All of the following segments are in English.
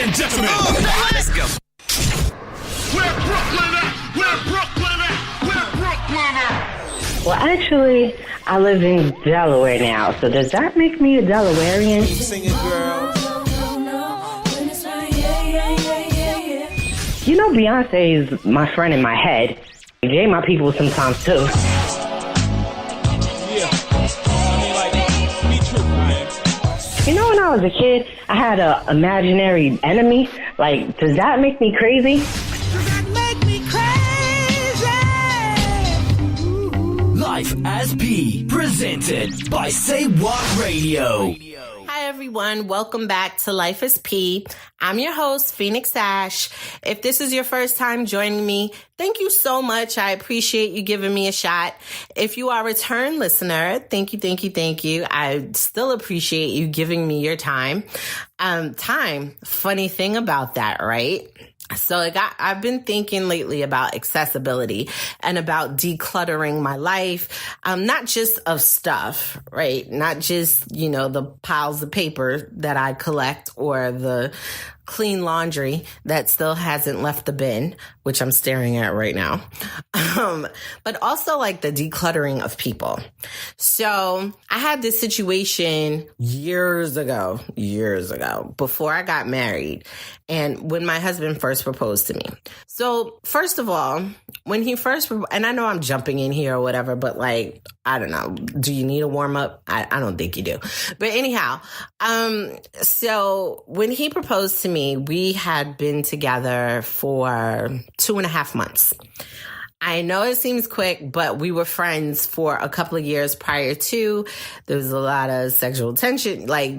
and gentlemen, let's go. Where Brooklyn at? Where Brooklyn at? Where Brooklyn at? Well, actually, I live in Delaware now, so does that make me a Delawarean? Singing girl. You know, Beyonce is my friend in my head. Jay my people sometimes, too. Yeah. I mean, like, be true, man. You know, when I was a kid, I had an imaginary enemy. Like, does that make me crazy? Life as P, presented by Say What Radio. Hi, everyone. Welcome back to Life is P. I'm your host, Phoenix Ash. If this is your first time joining me, thank you so much. I appreciate you giving me a shot. If you are a return listener, thank you. I still appreciate you giving me your time. Funny thing about that, right? So I've been thinking lately about accessibility and about decluttering my life, not just of stuff, right? Not just, the piles of paper that I collect or the clean laundry that still hasn't left the bin, which I'm staring at right now. But also like the decluttering of people. So I had this situation years ago, before I got married, and when my husband first proposed to me. So first of all, when he first, and I know I'm jumping in here or whatever, but like, I don't know. Do you need a warm up? I don't think you do. But anyhow, so when he proposed to me, we had been together for 2.5 months. I know it seems quick, but we were friends for a couple of years prior to. There was a lot of sexual tension. Like,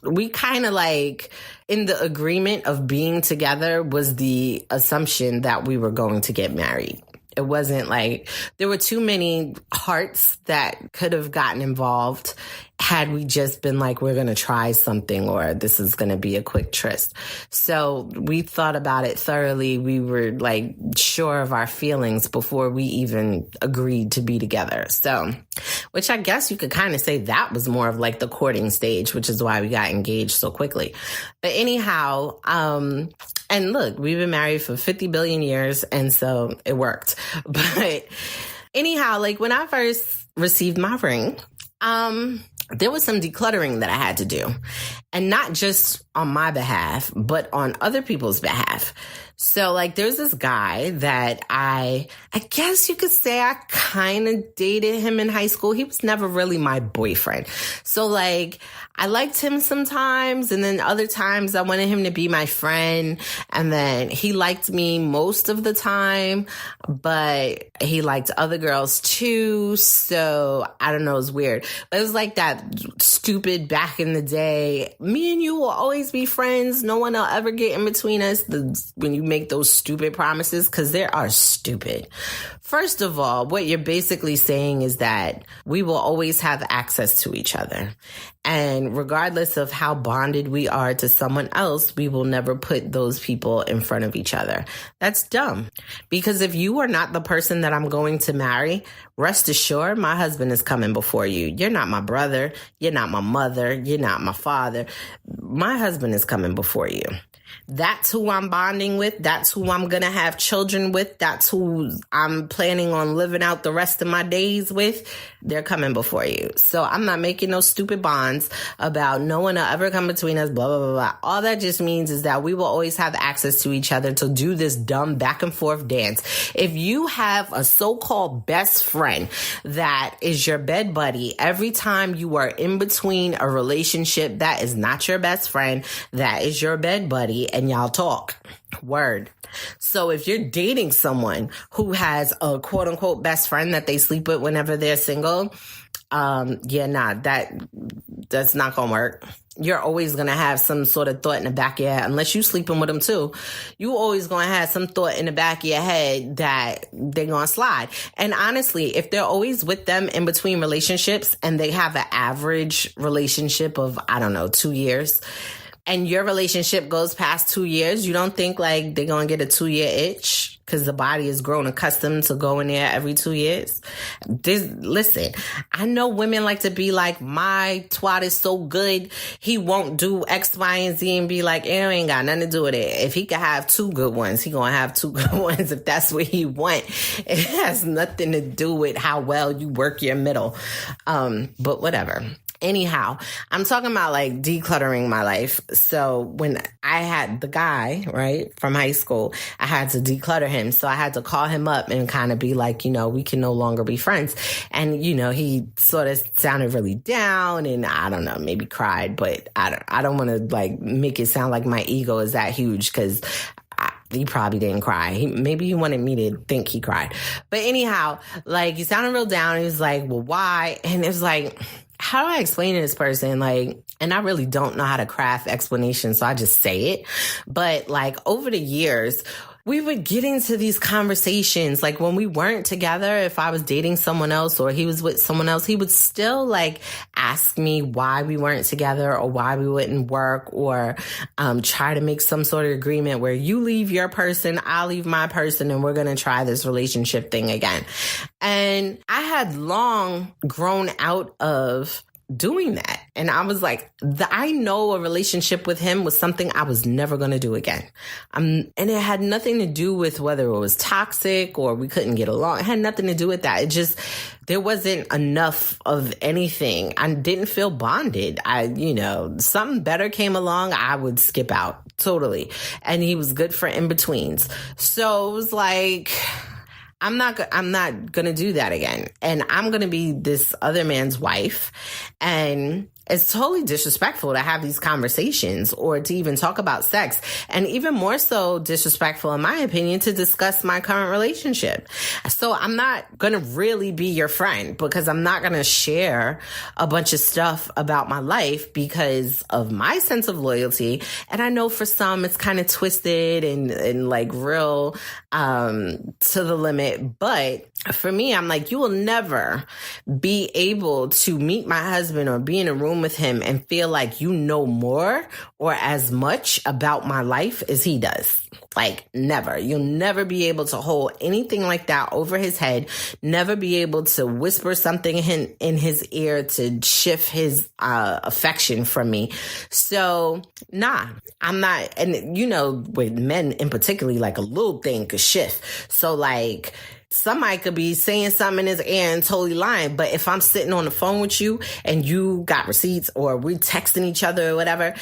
we kind of like in the agreement of being together was the assumption that we were going to get married. It wasn't like there were too many hearts that could have gotten involved had we just been like, we're going to try something or this is going to be a quick tryst. So we thought about it thoroughly. We were like sure of our feelings before we even agreed to be together. So, which I guess you could kind of say that was more of like the courting stage, which is why we got engaged so quickly. But anyhow, and look, we've been married for 50 billion years, and so it worked. But anyhow, like when I first received my ring, there was some decluttering that I had to do, and not just on my behalf, but on other people's behalf. So like there's this guy that I guess you could say I kind of dated him in high school. He was never really my boyfriend. So like I liked him sometimes, and then other times I wanted him to be my friend, and then he liked me most of the time, but he liked other girls too. So I don't know, it was weird. But it was like that stupid back in the day, me and you will always be friends. No one will ever get in between us when you make those stupid promises, because they are stupid. First of all, what you're basically saying is that we will always have access to each other. And regardless of how bonded we are to someone else, we will never put those people in front of each other. That's dumb. Because if you are not the person that I'm going to marry, rest assured, my husband is coming before you. You're not my brother. You're not my mother. You're not my father. My husband is coming before you. That's who I'm bonding with. That's who I'm going to have children with. That's who I'm planning on living out the rest of my days with. They're coming before you. So I'm not making no stupid bonds about no one will ever come between us, blah, blah, blah, blah. All that just means is that we will always have access to each other to do this dumb back and forth dance. If you have a so-called best friend that is your bed buddy, every time you are in between a relationship, that is not your best friend. That is your bed buddy, and y'all talk. Word. So if you're dating someone who has a quote unquote best friend that they sleep with whenever they're single, that's not gonna work. You're always gonna have some sort of thought in the back of your head, unless you sleeping with them too. You always gonna have some thought in the back of your head that they're gonna slide. And honestly, if they're always with them in between relationships and they have an average relationship of, 2 years, and your relationship goes past 2 years, you don't think like they're going to get a 2-year itch? because the body is grown accustomed to going there every 2 years. Listen, I know women like to be like, my twat is so good, he won't do X, Y, and Z, and be like, it ain't got nothing to do with it. If he could have 2 good ones, he gonna have 2 good ones if that's what he want. It has nothing to do with how well you work your middle. But whatever. Anyhow, I'm talking about like decluttering my life. So when I had the guy, right, from high school, I had to declutter him. So I had to call him up and kind of be like, we can no longer be friends. And, he sort of sounded really down and I don't know, maybe cried, but I don't want to like make it sound like my ego is that huge because he probably didn't cry. Maybe he wanted me to think he cried. But anyhow, like he sounded real down. He was like, well, why? And it was like, how do I explain to this person? Like, and I really don't know how to craft explanations, so I just say it. But like over the years, we would get into these conversations. Like when we weren't together, if I was dating someone else or he was with someone else, he would still like ask me why we weren't together or why we wouldn't work or try to make some sort of agreement where you leave your person, I'll leave my person, and we're going to try this relationship thing again. And I had long grown out of doing that. And I was like, I know a relationship with him was something I was never going to do again. And it had nothing to do with whether it was toxic or we couldn't get along. It had nothing to do with that. It just, there wasn't enough of anything. I didn't feel bonded. Something better came along, I would skip out totally. And he was good for in-betweens. So it was like, I'm not going to do that again. And I'm going to be this other man's wife. And it's totally disrespectful to have these conversations or to even talk about sex. And even more so disrespectful, in my opinion, to discuss my current relationship. So I'm not going to really be your friend because I'm not going to share a bunch of stuff about my life because of my sense of loyalty. And I know for some it's kind of twisted and like real to the limit. But for me, I'm like, you will never be able to meet my husband or be in a room with him and feel like you know more or as much about my life as he does. Like never. You'll never be able to hold anything like that over his head, never be able to whisper something in his ear to shift his affection from me. So nah, I'm not. And with men in particular, like a little thing could shift. So like, somebody could be saying something in his ear and totally lying. But if I'm sitting on the phone with you and you got receipts or we're texting each other or whatever,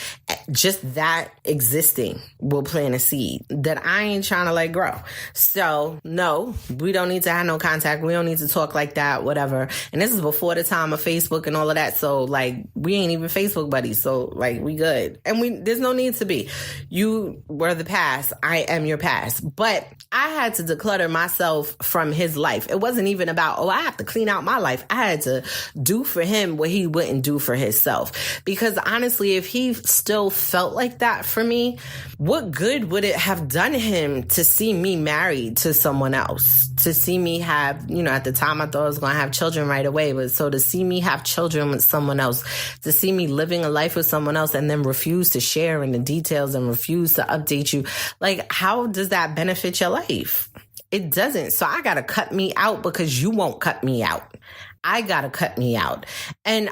just that existing will plant a seed that I ain't trying to let grow. So no, we don't need to have no contact. We don't need to talk like that, whatever. And this is before the time of Facebook and all of that. So like, we ain't even Facebook buddies. So like, we good. And there's no need to be. You were the past. I am your past. But I had to declutter myself from his life. It wasn't even about, I have to clean out my life. I had to do for him what he wouldn't do for himself. Because honestly, if he still felt like that for me, what good would it have done him to see me married to someone else? To see me have, at the time I thought I was going to have children right away. But so to see me have children with someone else, to see me living a life with someone else and then refuse to share in the details and refuse to update you, like, how does that benefit your life? It doesn't. So I got to cut me out because you won't cut me out. I got to cut me out. And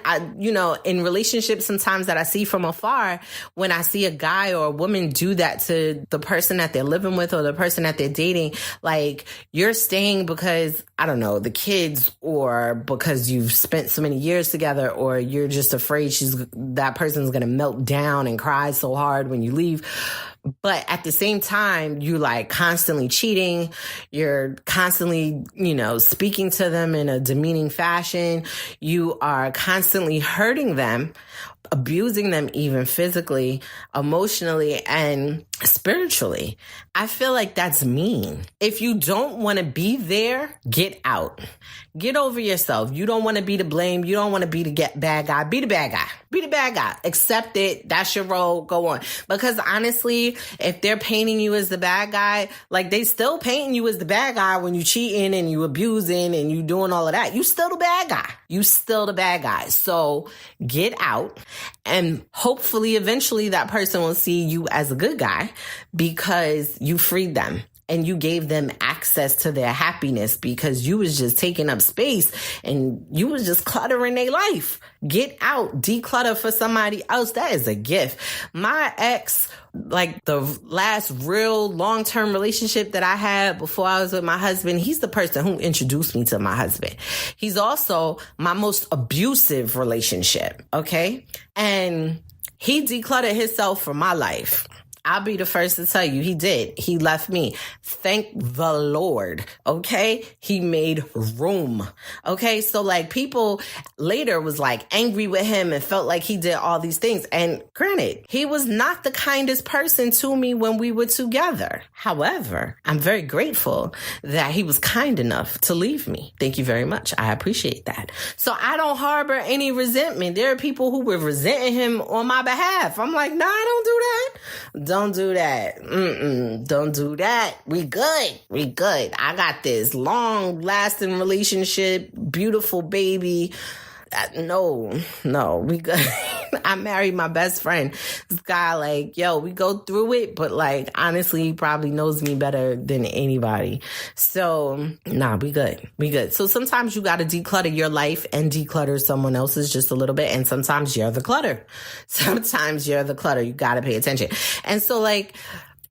in relationships, sometimes that I see from afar, when I see a guy or a woman do that to the person that they're living with or the person that they're dating, like you're staying because, I don't know, the kids or because you've spent so many years together or you're just afraid that person's going to melt down and cry so hard when you leave. But at the same time, you like constantly cheating. You're constantly, speaking to them in a demeaning fashion. You are constantly hurting them, abusing them even physically, emotionally, and spiritually. I feel like that's mean. If you don't want to be there, get out. Get over yourself. You don't want to be the blame. You don't want to be the bad guy. Be the bad guy. Be the bad guy. Accept it. That's your role. Go on. Because honestly, if they're painting you as the bad guy, like they still painting you as the bad guy when you cheating and you abusing and you doing all of that. You still the bad guy. You still the bad guy. So get out and hopefully eventually that person will see you as a good guy because you freed them. and you gave them access to their happiness because you was just taking up space and you was just cluttering their life. Get out, declutter for somebody else. That is a gift. My ex, like the last real long-term relationship that I had before I was with my husband, he's the person who introduced me to my husband. He's also my most abusive relationship, okay? And he decluttered himself for my life. I'll be the first to tell you, he did. He left me. Thank the Lord. Okay. He made room. Okay. So like people later was like angry with him and felt like he did all these things. And granted, he was not the kindest person to me when we were together. However, I'm very grateful that he was kind enough to leave me. Thank you very much. I appreciate that. So I don't harbor any resentment. There are people who were resenting him on my behalf. I'm like, nah, don't do that. Don't do that. Don't do that. We good. We good. I got this long lasting relationship, beautiful baby. No, we good. I married my best friend. This guy, like, yo, we go through it, but like, honestly, he probably knows me better than anybody. So, nah, we good. We good. So sometimes you got to declutter your life and declutter someone else's just a little bit. And sometimes you're the clutter. Sometimes you're the clutter. You got to pay attention. And so like,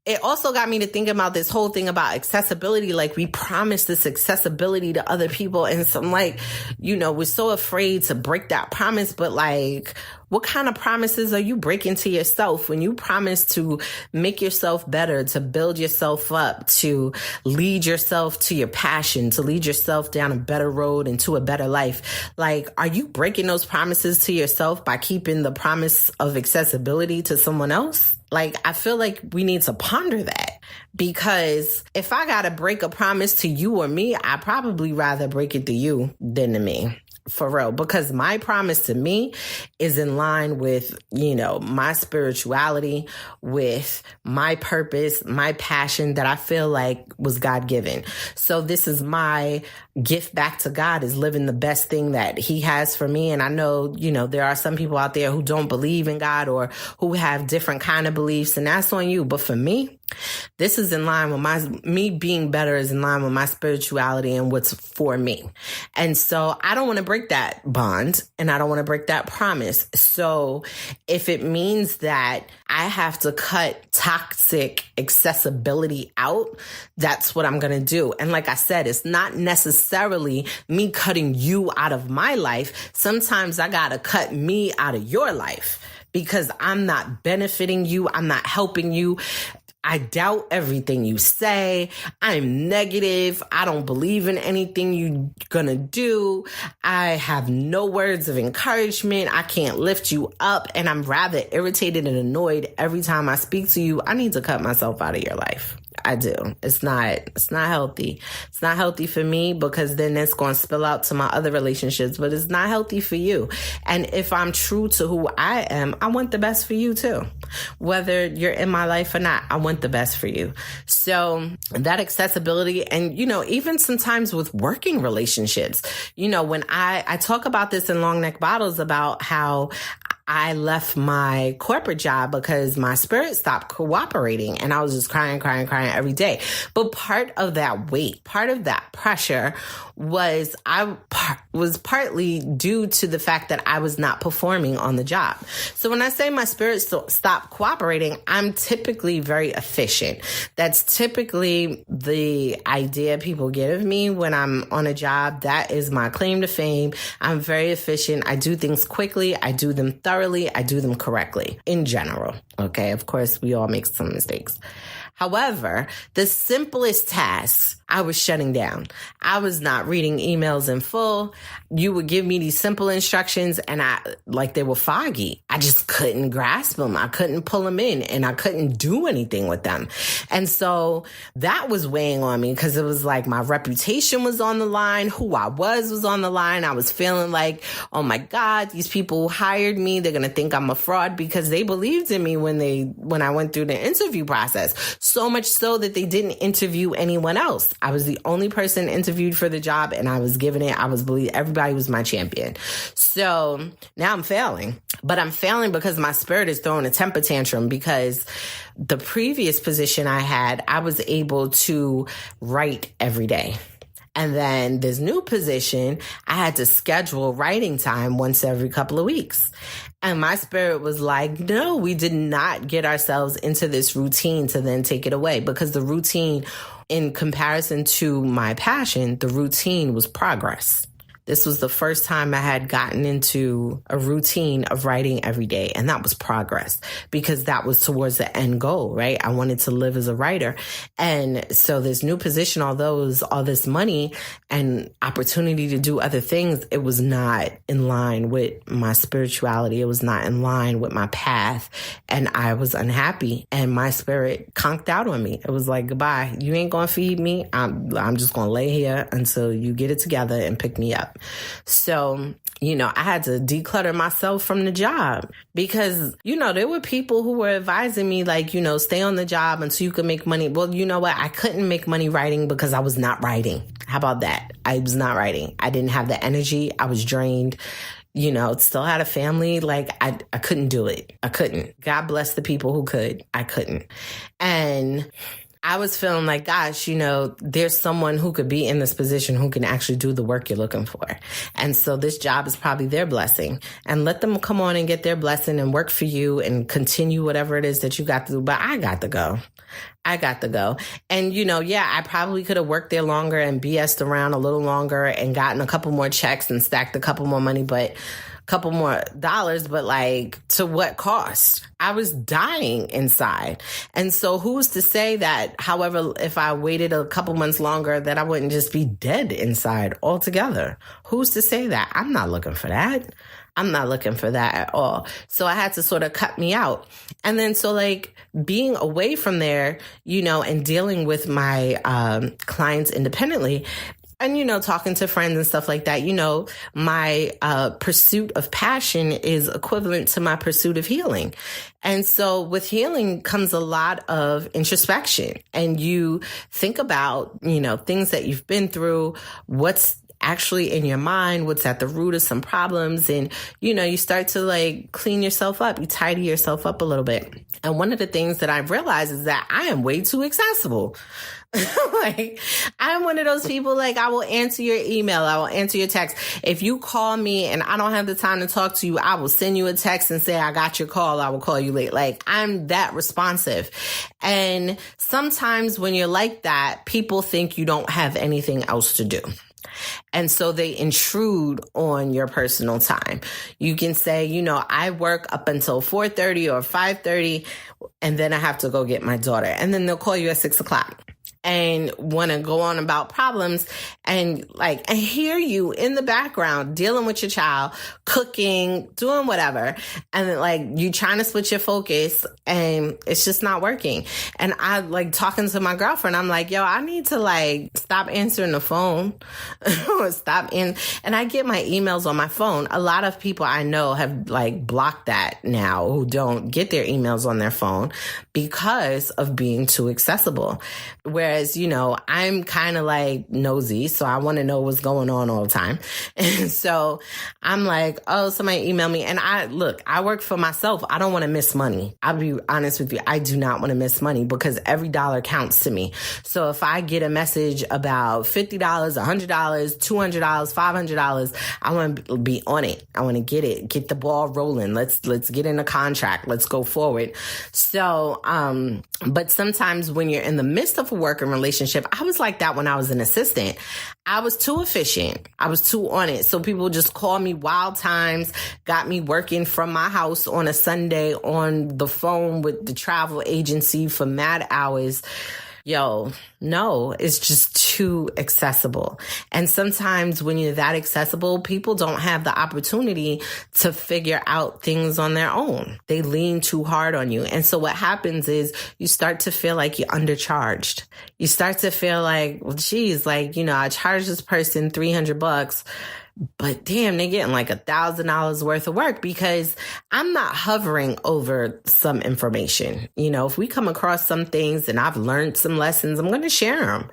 it also got me to think about this whole thing about accessibility. Like we promise this accessibility to other people. And so I'm like, you know, we're so afraid to break that promise. But like, what kind of promises are you breaking to yourself when you promise to make yourself better, to build yourself up, to lead yourself to your passion, to lead yourself down a better road and to a better life? Like, are you breaking those promises to yourself by keeping the promise of accessibility to someone else? Like, I feel like we need to ponder that, because if I got to break a promise to you or me, I'd probably rather break it to you than to me. For real, because my promise to me is in line with, you know, my spirituality, with my purpose, my passion that I feel like was God-given. So this is my gift back to God, is living the best thing that he has for me. And I know, you know, there are some people out there who don't believe in God or who have different kind of beliefs, and that's on you. But for me, this is in line with me being better is in line with my spirituality and what's for me. And so I don't want to break that bond and I don't want to break that promise. So if it means that I have to cut toxic accessibility out, that's what I'm going to do. And like I said, it's not necessarily me cutting you out of my life. Sometimes I got to cut me out of your life because I'm not benefiting you. I'm not helping you. I doubt everything you say. I'm negative. I don't believe in anything you're gonna do. I have no words of encouragement. I can't lift you up. And I'm rather irritated and annoyed every time I speak to you. I need to cut myself out of your life. I do. It's not healthy. It's not healthy for me because then it's going to spill out to my other relationships, but it's not healthy for you. And if I'm true to who I am, I want the best for you too. Whether you're in my life or not, I want the best for you. So that accessibility, and, you know, even sometimes with working relationships, you know, when I talk about this in Long Neck Bottles about how I left my corporate job because my spirit stopped cooperating and I was just crying every day. But part of that weight, part of that pressure was partly due to the fact that I was not performing on the job. So when I say my spirit stopped cooperating, I'm typically very efficient. That's typically the idea people get of me when I'm on a job. That is my claim to fame. I'm very efficient. I do things quickly. I do them thoroughly. I do them correctly in general. Okay. Of course, we all make some mistakes. However, the simplest tasks, I was shutting down. I was not reading emails in full. You would give me these simple instructions and they were foggy. I just couldn't grasp them. I couldn't pull them in and I couldn't do anything with them. And so that was weighing on me because it was like my reputation was on the line. Who I was on the line. I was feeling like, oh my God, these people who hired me, they're going to think I'm a fraud because they believed in me when I went through the interview process. So much so that they didn't interview anyone else. I was the only person interviewed for the job and I was given it. I was believed. Everybody was my champion. So now I'm failing. But I'm failing because my spirit is throwing a temper tantrum, because the previous position I had, I was able to write every day. And then this new position, I had to schedule writing time once every couple of weeks. And my spirit was like, no, we did not get ourselves into this routine to then take it away, because the routine, in comparison to my passion, the routine was progress. This was the first time I had gotten into a routine of writing every day. And that was progress, because that was towards the end goal, right? I wanted to live as a writer. And so this new position, although it was all this money and opportunity to do other things, it was not in line with my spirituality. It was not in line with my path. And I was unhappy, and my spirit conked out on me. It was like, goodbye. You ain't going to feed me. I'm just going to lay here until you get it together and pick me up. So, I had to declutter myself from the job, because, there were people who were advising me, like, stay on the job until you can make money. Well, you know what? I couldn't make money writing because I was not writing. How about that? I was not writing. I didn't have the energy. I was drained. Still had a family. Like, I couldn't do it. I couldn't. God bless the people who could. I couldn't. And I was feeling like, gosh, there's someone who could be in this position who can actually do the work you're looking for. And so this job is probably their blessing, and let them come on and get their blessing and work for you and continue whatever it is that you got to do. But I got to go. And, I probably could have worked there longer and BS'd around a little longer and gotten a couple more checks and stacked a couple more money, but couple more dollars, but like, to what cost? I was dying inside. And so who's to say that, however, if I waited a couple months longer, that I wouldn't just be dead inside altogether? Who's to say that? I'm not looking for that. I'm not looking for that at all. So I had to sort of cut me out. And then so like being away from there, and dealing with my clients independently, and, talking to friends and stuff like that, my pursuit of passion is equivalent to my pursuit of healing. And so with healing comes a lot of introspection, and you think about, things that you've been through, what's actually in your mind, what's at the root of some problems. And, you start to like clean yourself up. You tidy yourself up a little bit. And one of the things that I've realized is that I am way too accessible. Like, I'm one of those people, like, I will answer your email. I will answer your text. If you call me and I don't have the time to talk to you, I will send you a text and say, I got your call. I will call you late. Like, I'm that responsive. And sometimes when you're like that, people think you don't have anything else to do. And so they intrude on your personal time. You can say, I work up until 4:30 or 5:30, and then I have to go get my daughter. And then they'll call you at 6:00. And want to go on about problems and hear you in the background dealing with your child, cooking, doing whatever. And then you trying to switch your focus and it's just not working. And I talking to my girlfriend, I'm like, yo, I need to stop answering the phone or stop in. And I get my emails on my phone. A lot of people I know have blocked that now, who don't get their emails on their phone because of being too accessible. Whereas, I'm kind of nosy, so I want to know what's going on all the time. And so I'm like, oh, somebody email me. And I work for myself. I don't want to miss money. I'll be honest with you. I do not want to miss money because every dollar counts to me. So if I get a message about $50, $100, $200, $500, I want to be on it. I want to get the ball rolling. Let's get in a contract. Let's go forward. So, but sometimes when you're in the midst of a working relationship, I was like that when I was an assistant. I was too efficient. I was too on it. So people just call me wild times, got me working from my house on a Sunday on the phone with the travel agency for mad hours. Yo, no, it's just too accessible. And sometimes when you're that accessible, people don't have the opportunity to figure out things on their own. They lean too hard on you. And so what happens is you start to feel like you're undercharged. You start to feel like, well, geez, I charged this person $300, But damn, they're getting like $1,000 worth of work because I'm not hovering over some information. You know, if we come across some things and I've learned some lessons, I'm going to share them.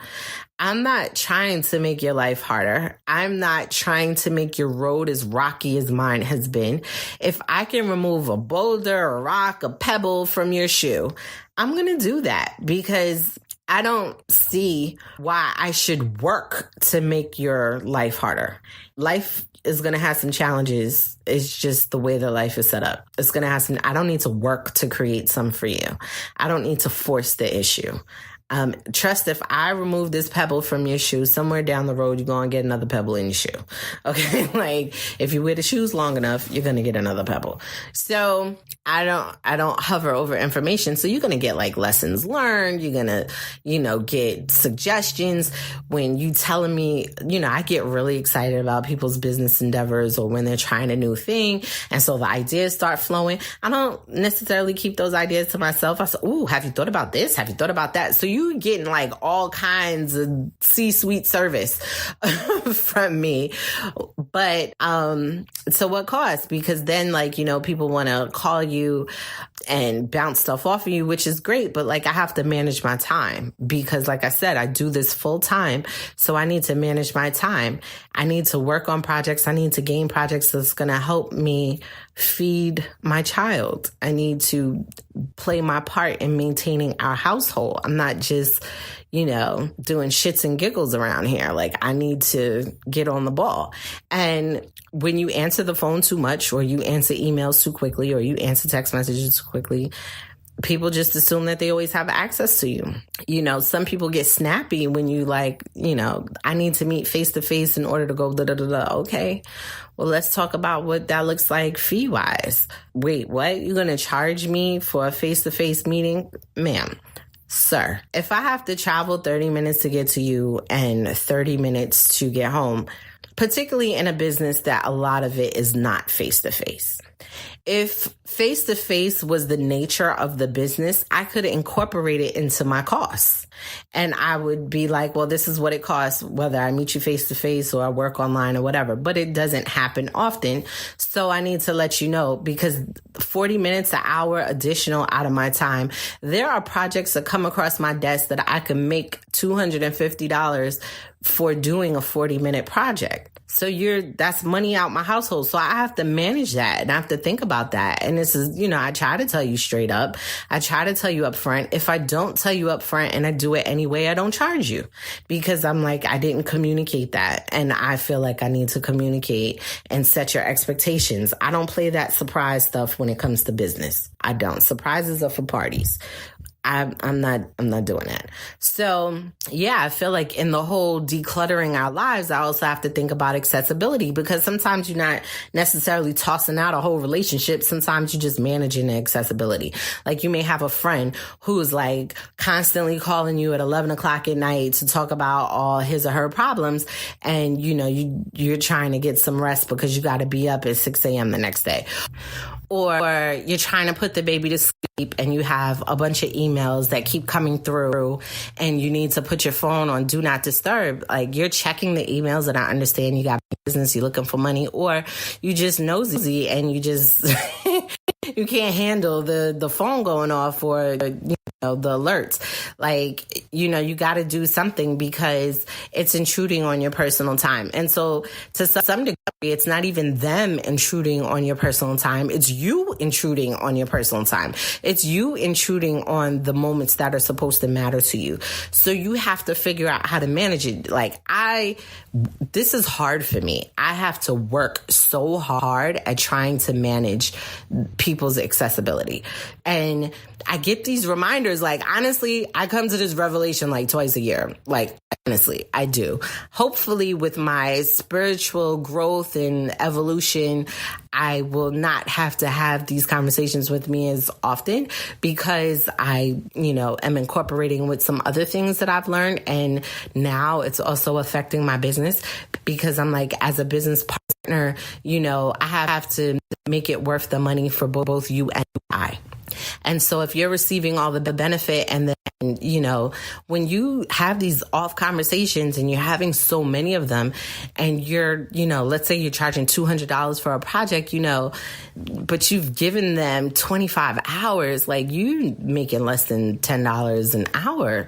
I'm not trying to make your life harder. I'm not trying to make your road as rocky as mine has been. If I can remove a boulder, a rock, a pebble from your shoe, I'm going to do that because I don't see why I should work to make your life harder. Life is going to have some challenges. It's just the way that life is set up. It's going to have some, I don't need to work to create some for you. I don't need to force the issue. Trust if I remove this pebble from your shoe, somewhere down the road, you're going to get another pebble in your shoe. Okay. Like if you wear the shoes long enough, you're going to get another pebble. So I don't hover over information. So you're going to get like lessons learned. You're going to, get suggestions when you telling me, I get really excited about people's business endeavors or when they're trying a new thing. And so the ideas start flowing. I don't necessarily keep those ideas to myself. I say, ooh, have you thought about this? Have you thought about that? So you getting like all kinds of C-suite service from me. But so what cost? Because then people want to call you and bounce stuff off of you, which is great. But I have to manage my time because like I said, I do this full time. So I need to manage my time. I need to work on projects. I need to gain projects that's going to help me feed my child. I need to play my part in maintaining our household. I'm not just, doing shits and giggles around here. I need to get on the ball. And when you answer the phone too much or you answer emails too quickly or you answer text messages too quickly, people just assume that they always have access to you. Some people get snappy when you I need to meet face to face in order to go Okay. Well, let's talk about what that looks like fee wise. Wait, what? You're going to charge me for a face to face meeting? Ma'am, sir, if I have to travel 30 minutes to get to you and 30 minutes to get home, particularly in a business that a lot of it is not face to face. If face-to-face was the nature of the business, I could incorporate it into my costs. And I would be like, well, this is what it costs, whether I meet you face-to-face or I work online or whatever. But it doesn't happen often. So I need to let you know because 40 minutes, an hour additional out of my time, there are projects that come across my desk that I can make $250 for doing a 40-minute project. So that's money out my household. So I have to manage that and I have to think about that. And this is, I try to tell you straight up. I try to tell you up front. If I don't tell you up front and I do it anyway, I don't charge you because I'm I didn't communicate that. And I feel like I need to communicate and set your expectations. I don't play that surprise stuff when it comes to business. I don't. Surprises are for parties. I'm not doing that. So yeah, I feel like in the whole decluttering our lives, I also have to think about accessibility because sometimes you're not necessarily tossing out a whole relationship. Sometimes you're just managing the accessibility. You may have a friend who's constantly calling you at 11 o'clock at night to talk about all his or her problems. And you're trying to get some rest because you got to be up at 6 a.m. the next day. Or you're trying to put the baby to sleep and you have a bunch of emails that keep coming through and you need to put your phone on do not disturb. You're checking the emails and I understand you got business, you're looking for money, or you just nosy and you just you can't handle the phone going off or the alerts. You got to do something because it's intruding on your personal time. And so to some degree, it's not even them intruding on your personal time. It's you intruding on your personal time. It's you intruding on the moments that are supposed to matter to you. So you have to figure out how to manage it. This is hard for me. I have to work so hard at trying to manage people's accessibility. And I get these reminders, honestly, I come to this revelation twice a year. Honestly, I do. Hopefully with my spiritual growth and evolution, I will not have to have these conversations with me as often because I, am incorporating with some other things that I've learned. And now it's also affecting my business because I'm as a business partner, I have to make it worth the money for both you and I. And so if you're receiving all the benefit and then And, you know, when you have these off conversations and you're having so many of them and you're, you know, let's say you're charging $200 for a project, you know, but you've given them 25 hours, like you making less than $10 an hour.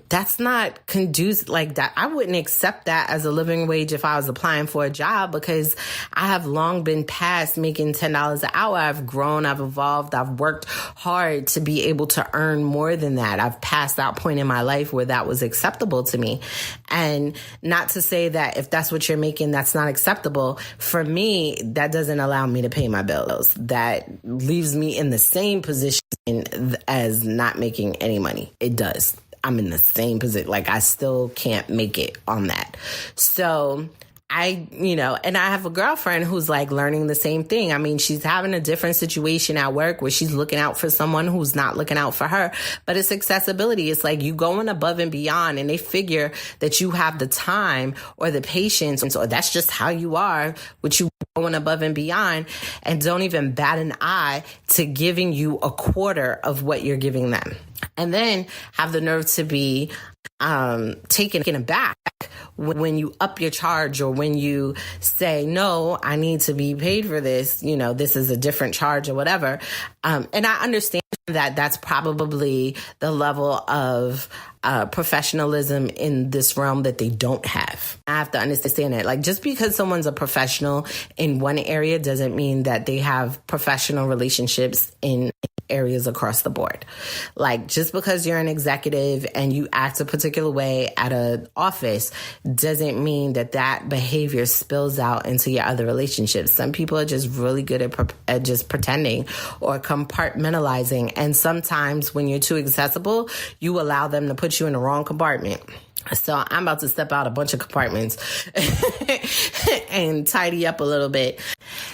That's not conducive like that. I wouldn't accept that as a living wage if I was applying for a job, because I have long been past making $10 an hour. I've grown, I've evolved, I've worked hard to be able to earn more than that. I've passed that point in my life where that was acceptable to me. And not to say that if that's what you're making, that's not acceptable. For me, that doesn't allow me to pay my bills. That leaves me in the same position as not making any money. It does. I'm in the same position. Like, I still can't make it on that. So you know, and I have a girlfriend who's like learning the same thing. I mean, she's having a different situation at work where she's looking out for someone who's not looking out for her, but it's accessibility. It's like you going above and beyond, and they figure that you have the time or the patience, or that's just how you are, with you going above and beyond, and don't even bat an eye to giving you a quarter of what you're giving them. And then have the nerve to be taken aback when you up your charge, or when you say, no, I need to be paid for this, you know, this is a different charge or whatever. And I understand that that's probably the level of professionalism in this realm that they don't have. I have to understand it. Like, just because someone's a professional in one area doesn't mean that they have professional relationships in areas across the board. Like, just because you're an executive and you act a particular way at an office doesn't mean that that behavior spills out into your other relationships. Some people are just really good at just pretending or compartmentalizing. And sometimes when you're too accessible, you allow them to put you in the wrong compartment. So I'm about to step out a bunch of compartments and tidy up a little bit.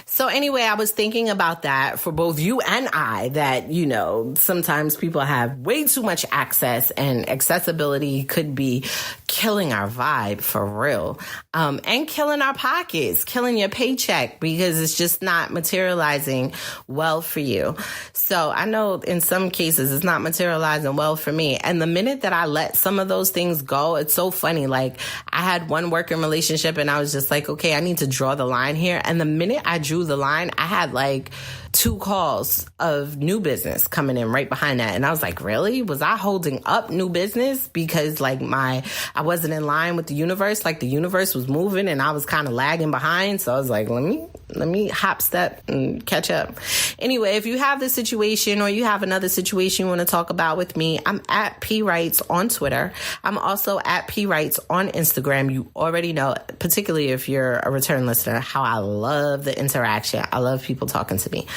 So anyway, I was thinking about that for both you and I, that, you know, sometimes people have way too much access, and accessibility could be killing our vibe for real, and killing our pockets, killing your paycheck, because it's just not materializing well for you. So I know in some cases it's not materializing well for me. And the minute that I let some of those things go, it's so funny. Like, I had one working relationship and I was just like, okay, I need to draw the line here. And the minute I drew the line, I had like 2 calls of new business coming in right behind that. And I was like, really? Was I holding up new business? Because like I wasn't in line with the universe. Like, the universe was moving and I was kind of lagging behind. So I was like, let me hop step and catch up. Anyway, if you have this situation, or you have another situation you want to talk about with me, I'm at P Writes on Twitter. I'm also at P Writes on Instagram. You already know, particularly if you're a return listener, how I love the interaction. I love people talking to me.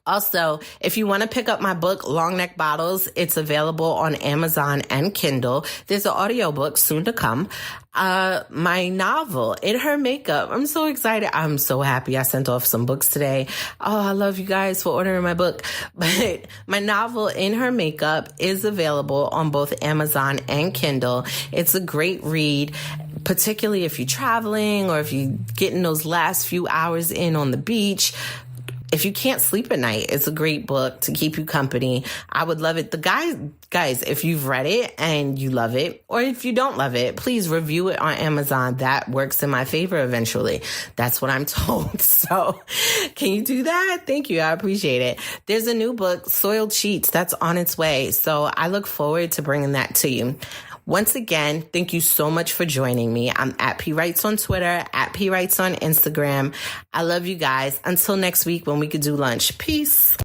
Also, if you want to pick up my book, Long Neck Bottles, it's available on Amazon and Kindle. There's an audiobook soon to come. My novel, In Her Makeup. I'm so excited. I'm so happy I sent off some books today. Oh, I love you guys for ordering my book. But my novel, In Her Makeup, is available on both Amazon and Kindle. It's a great read, particularly if you're traveling or if you're getting those last few hours in on the beach. If you can't sleep at night, it's a great book to keep you company. I would love it. Guys, if you've read it and you love it, or if you don't love it, please review it on Amazon. That works in my favor eventually. That's what I'm told. So can you do that? Thank you. I appreciate it. There's a new book, Soiled Sheets, that's on its way. So I look forward to bringing that to you. Once again, thank you so much for joining me. I'm at P Writes on Twitter, at P Writes on Instagram. I love you guys. Until next week when we could do lunch. Peace.